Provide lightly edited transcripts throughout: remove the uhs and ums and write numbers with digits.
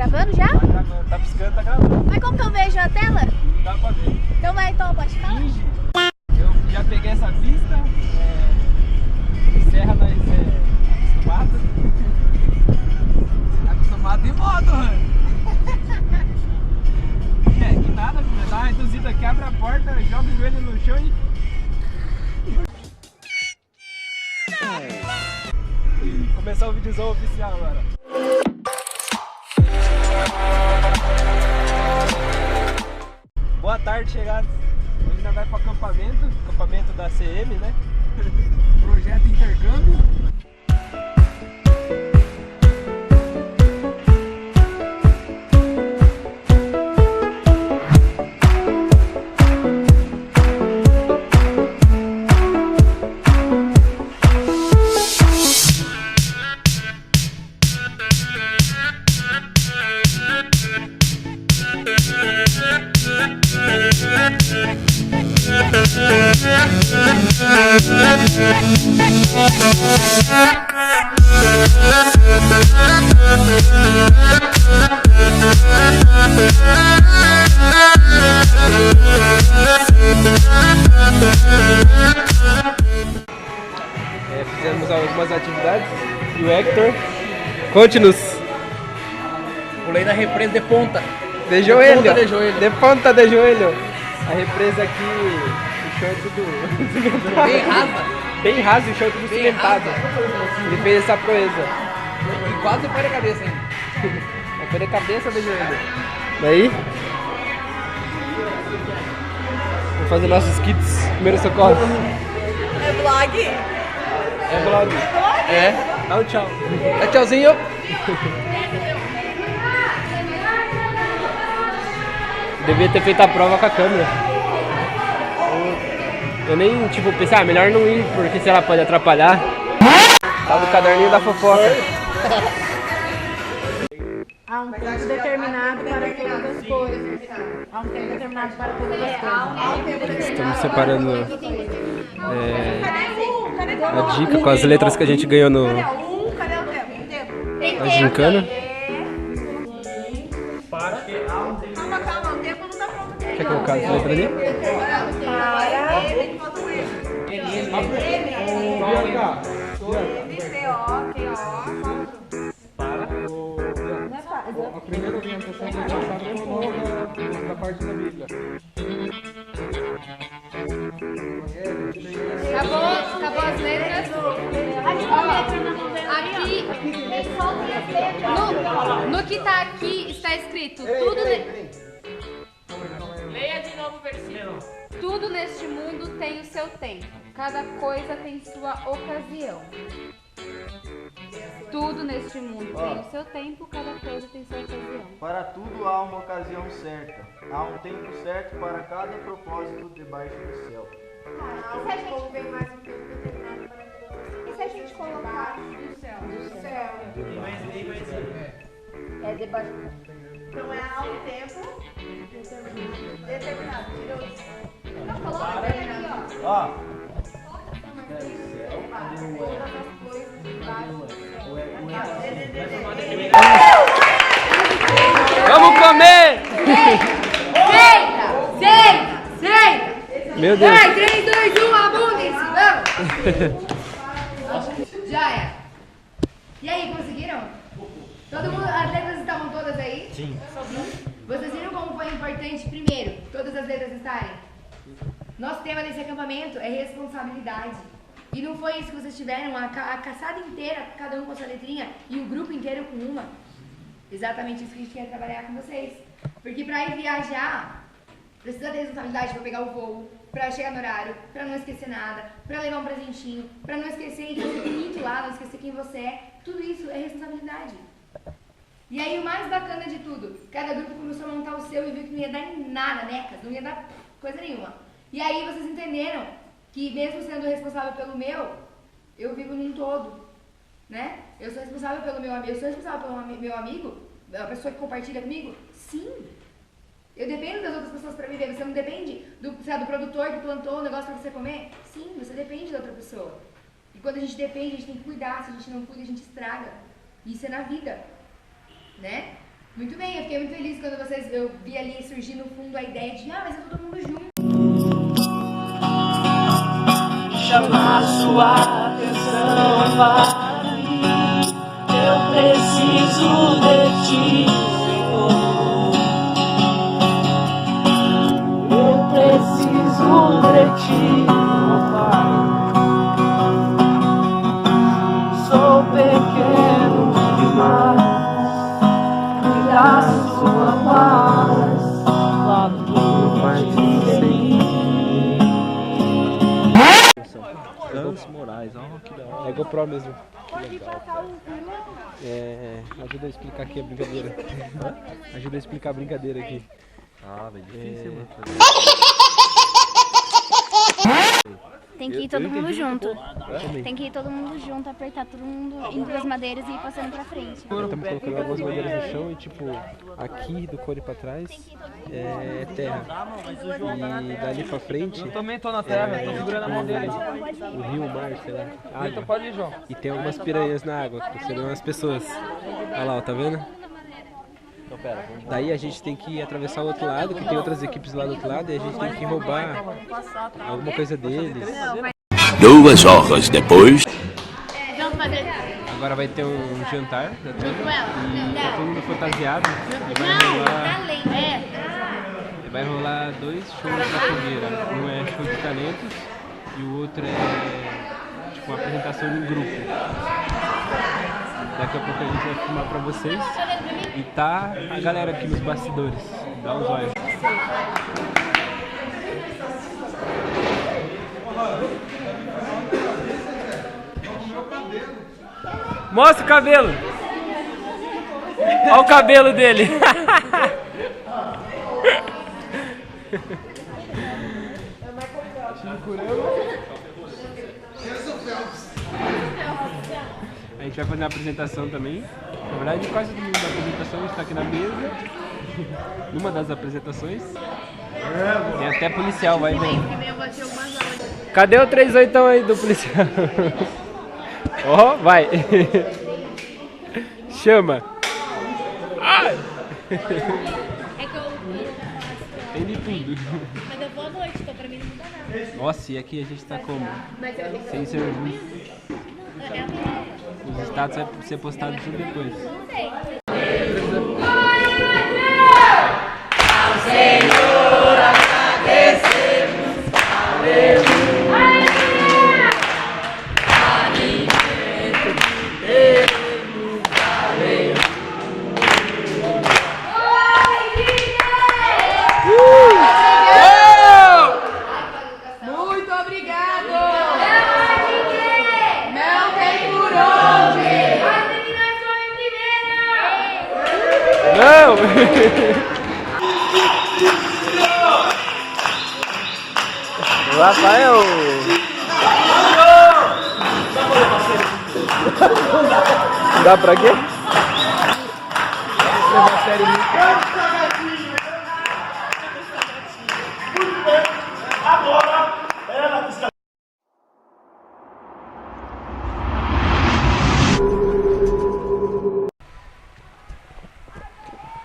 gravando já? Tá gravando, tá piscando, tá gravando. Mas como que eu vejo a tela? Não dá pra ver. Então vai, então, pode falar. Finge. Eu já peguei essa pista. Serra nós acostumado. Acostumado de moto, mano. Que nada, filho. Dá uma reduzida, quebra a porta, joga o joelho no chão e... Começar o videozão oficial agora. Boa tarde, chegados. Hoje nós vamos para acampamento da CM, né? Projeto Intercâmbio. Fizemos algumas atividades e o Hector, conte-nos. Pulei na represa de ponta. De joelho. De ponta de joelho. De ponta de joelho. A represa aqui, o chão é tudo Bem rasa. Bem raso, o chão é tudo Bem cimentado. rasa. Ele fez essa proeza. E quase foi na cabeça ainda. Foi de cabeça de joelho. Daí, vamos fazer nossos kits, primeiros socorros. É vlog? É vlog. É. Dá um tchau. É tchauzinho. Devia ter feito a prova com a câmera. Eu nem, pensei, melhor não ir, porque sei lá, pode atrapalhar. Tá no caderninho da fofoca. Há um tempo determinado para todas as coisas. Há um tempo determinado para todas as coisas. Estamos separando a dica com as letras que a gente ganhou no na gincana. Calma, o tempo não tá pronto. Quer colocar as letras ali? A primeira orientação que eu passava da parte da Bíblia. Acabou as letras. Aqui, no que tá aqui, está escrito tudo. Leia de novo o versículo. Tudo neste mundo tem o seu tempo. Cada coisa tem sua ocasião. Tudo neste mundo tem o seu tempo, cada coisa tem sua ocasião. Para tudo há uma ocasião certa. Há um tempo certo para cada propósito debaixo do céu. E se a gente vem mais um tempo determinado para todas? E se a gente colocar do céu? Do céu. É debaixo do Então é há um tempo determinado. Tirou. Não, coloca bem ali, ó. Ó, Todas as coisas debaixo do céu. Vamos comer! Senta! Meu Deus! Vai, 3, 2, 1, abundem-se, vamos! Já é. E aí, conseguiram? Todo mundo, as letras estavam todas aí? Sim. Vocês viram como foi importante, primeiro, todas as letras estarem? Nosso tema desse acampamento é responsabilidade. E não foi isso que vocês tiveram, a caçada inteira, cada um com a sua letrinha, e o grupo inteiro com uma. Exatamente isso que a gente quer trabalhar com vocês. Porque para ir viajar, precisa ter responsabilidade para pegar o voo, para chegar no horário, para não esquecer nada, para levar um presentinho, para não esquecer que você bonito lá, não esquecer quem você é. Tudo isso é responsabilidade. E aí o mais bacana de tudo, cada grupo começou a montar o seu e viu que não ia dar em nada, necas, não ia dar coisa nenhuma. E aí vocês entenderam que mesmo sendo responsável pelo meu, eu vivo num todo, né? Eu sou responsável pelo meu amigo, eu sou responsável pelo meu amigo, a pessoa que compartilha comigo? Sim. Eu dependo das outras pessoas para viver, você não depende do produtor que plantou o negócio para você comer? Sim, você depende da outra pessoa. E quando a gente depende, a gente tem que cuidar, se a gente não cuida, a gente estraga. Isso é na vida, né? Muito bem, eu fiquei muito feliz quando eu vi ali surgir no fundo a ideia de, mas é todo mundo junto. Chamar sua atenção para mim. Eu preciso de ti, Senhor. Eu preciso de ti, Pai. Sou pequeno demais. Me dá sua paz. Lá no parte de mim. Danos Moraes, ó, que da hora. É GoPro mesmo. Ajuda a explicar aqui a brincadeira. Ajuda a explicar a brincadeira aqui. Ah, velho, difícil, mano. Tem que ir todo mundo junto. Tem que ir todo mundo junto, apertar todo mundo em duas madeiras e ir passando pra frente. Estamos colocando algumas madeiras no chão e tipo, aqui do cone pra trás é terra. E dali pra frente. Eu também tô na terra, tô segurando a mão dele. O rio, o mar, sei lá. Então pode ir, João. E tem algumas piranhas na água, que seriam umas pessoas. Olha lá, ó, tá vendo? Daí a gente tem que atravessar o outro lado, que tem outras equipes lá do outro lado, e a gente tem que roubar alguma coisa deles. 2 horas depois. Agora vai ter um jantar da turma, e tá todo mundo fantasiado. E vai rolar 2 shows na fogueira. Um é show de talentos e o outro é tipo uma apresentação em grupo. Daqui a pouco a gente vai filmar pra vocês. E tá a galera aqui nos bastidores. Dá uns olhos. Mostra o cabelo! Olha o cabelo dele! A gente vai fazer uma apresentação também. Na verdade, quase todo mundo da apresentação está aqui na mesa. Numa das apresentações. Tem até policial, vai bem. Cadê o 38 aí do policial? Ó, vai. Chama. Ai. Tem de tudo. Mas eu vou à noite, então pra mim não muda nada. Nossa, e aqui a gente tá como? Sem serviço. Os status vai ser postado tudo depois. Ao Senhor agradecemos, aleluia. Alimento que temos, aleluia. Muito obrigado! Não tem por onde! Mas aqui nós somos primeiro! Não! Rafael! Dá pra quê? Levar a sério muito.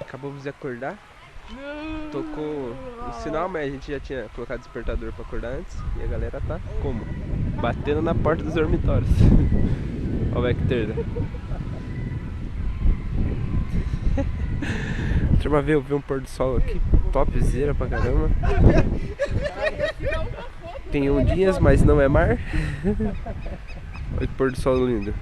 Acabamos de acordar. Tocou o sinal, mas a gente já tinha colocado despertador pra acordar antes. E a galera tá como? Batendo na porta dos dormitórios. Olha o Vector. Turma, ver um pôr do sol aqui. Topzera pra caramba. Tem ondinhas, mas não é mar. Olha que pôr do sol lindo.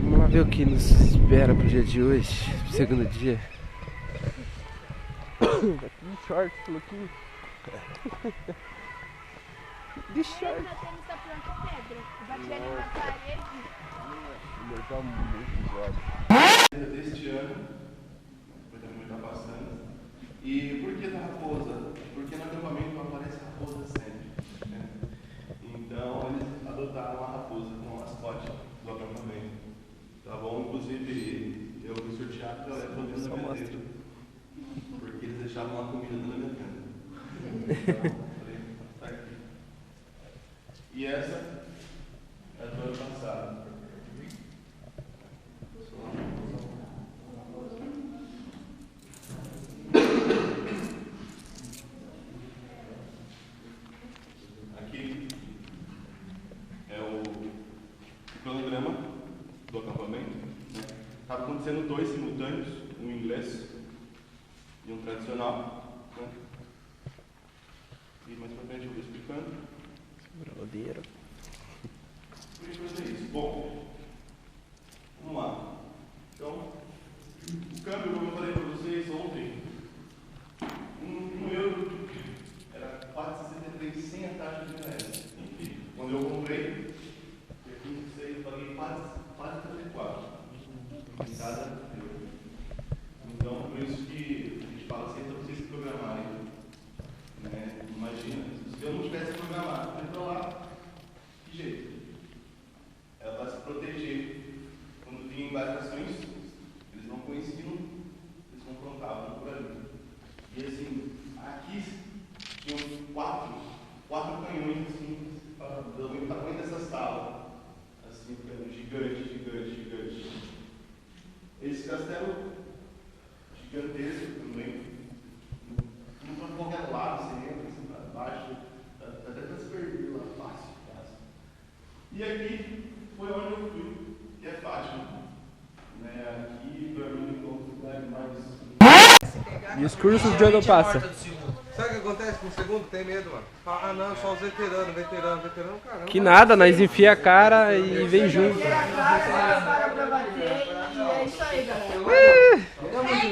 Vamos lá ver o que nos espera pro dia de hoje, pro segundo dia. De short, louquinho. De short. Deste ano, o também está passando. E por que da raposa? Porque no acampamento aparece raposa sempre. Né? Então eles adotaram a raposa como mascote do acampamento. Tá bom? Inclusive eu fui sorteado para ela dentro da minha tenda. Porque eles deixavam uma comida na minha tenda. Então, falei, tá aqui. E essa é do ano passado. Aqui é o cronograma do acampamento. Estava acontecendo 2 simultâneos, um em inglês e um tradicional. Né? E mais pra frente eu vou explicando. Brodeiro. Por enquanto é isso. Bom, vamos lá. Então, o câmbio, como eu falei para vocês ontem, um euro era 4,63 sem a taxa de reais. Enfim, quando eu comprei, eu paguei quase 34 em cada euro. Então, por isso que a gente fala assim para vocês se programarem. Né? Imagina, se eu não tivesse programado, eu estou lá, que jeito? Ela vai se proteger. Quando vinha embarcações, eles não conheciam, eles confrontavam por ali. E assim, aqui tinham quatro canhões assim, do tamanho dessa sala. Assim, gigante. Esse castelo gigantesco também. Não para qualquer lado, você entra assim para baixo, até para se perder lá fácil. E aqui foi onde eu fui, que é Fátima. Né? Aqui para mim encontro o lugar mais. E os cursos de ano passa? Sabe o que acontece com o segundo? Tem medo, mano. Ah não, só os veteranos, caramba. Que nada, nós enfia a cara e vem junto.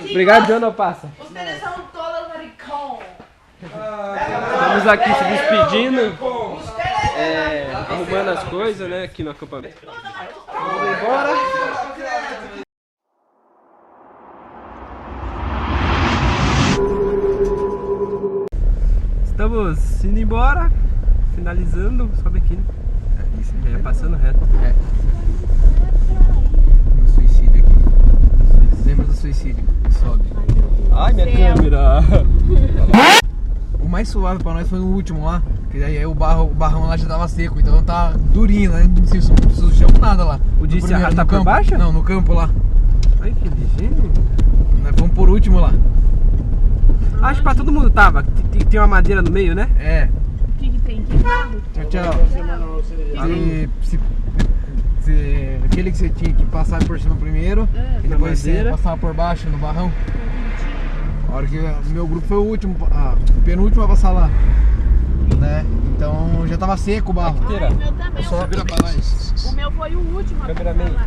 Obrigado, de ano passa. Os deles são todos maricão. Estamos aqui se despedindo, arrumando as coisas, né, aqui no acampamento. Vamos embora. Estamos indo embora, finalizando, sobe aqui, né? Passando reto. No suicídio aqui. Lembra do suicídio? Sobe. Ai, minha câmera! O mais suave pra nós foi o último lá, que daí o barrão lá já tava seco, então tá durinho, né? Não se sujamos nada lá. O de se arrastar por baixo? Não, no campo lá. Ai, que ligeiro. Nós fomos por último lá. Acho que pra todo mundo tava, tem uma madeira no meio, né? É. O que tem que carro? Tchau. Aquele que você tinha que passar por cima primeiro, e depois você passava por baixo no barrão. A hora que o meu grupo foi o último, o penúltimo a passar lá, né? Então já tava seco o barro. O meu também. Só vira pra nós. O meu foi o último a passar lá.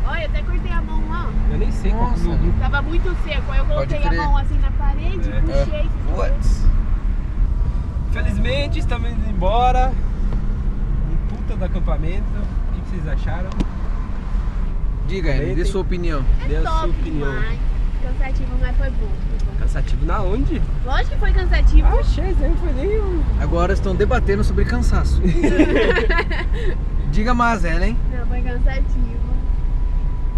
Olha, eu até cortei a mão lá. Eu nem sei qual é o meu grupo. Tava muito seco, aí eu coloquei a mão assim na parede e puxei. Felizmente estamos indo embora. Um puta do acampamento. O que vocês acharam? Diga, dê sua opinião. Dê a sua opinião. Demais. Cansativo, mas foi bom. Cansativo na onde? Lógico que foi cansativo. Achei, não foi nem um... Agora estão debatendo sobre cansaço. Diga mais ela, hein? Não, foi cansativo.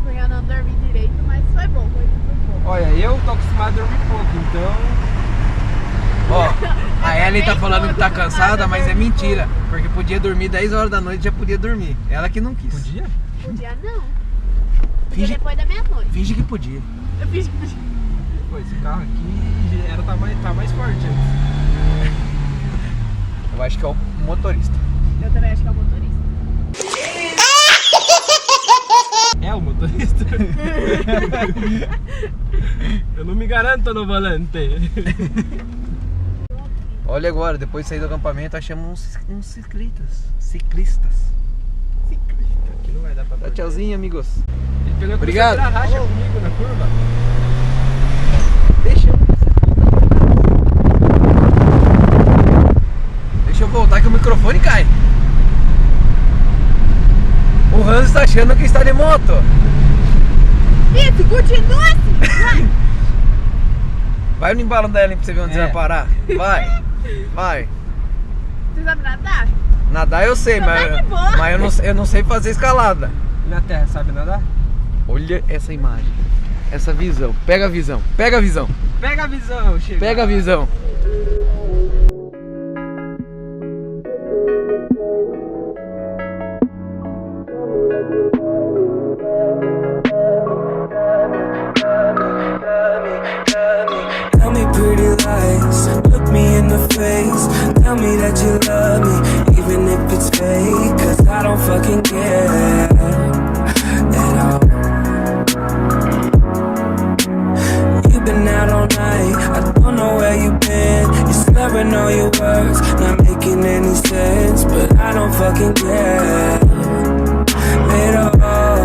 Porque eu não dormi direito, mas foi bom, foi muito bom. Olha, eu tô acostumado a dormir pouco, então... Ó, a Ellen tá falando que tá cansada, mas é mentira. Porque podia dormir 10 horas da noite, já podia dormir. Ela que não quis. Podia? Podia não. Finge, depois da meia-noite. Finge que podia. Eu fiz que podia. Pô, esse carro aqui era tá mais forte antes. Eu acho que é o motorista. Eu também acho que é o motorista. É o motorista? Eu não me garanto no volante. Olha agora, depois de sair do acampamento, achamos uns ciclistas. Aqui não vai dar pra Dá tchauzinho, amigos. Ele pegou Obrigado. a racha comigo na curva. Deixa eu voltar que o microfone cai. O Hans está achando que está de moto. Isso, continua assim. Vai no embalo dela pra você ver onde você vai parar. Vai. Você sabe nadar? Nadar eu sei, mas eu não sei fazer escalada. E na terra, sabe nadar? Olha essa imagem, essa visão. Pega a visão. Pega a visão, chega. Pega a visão. face. Tell me that you love me, even if it's fake, 'cause I don't fucking care at all. You've been out all night, I don't know where you've been. You're slurring all your words, not making any sense, but I don't fucking care at all.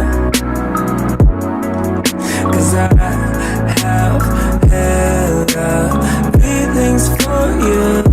'Cause I have hella feelings for you.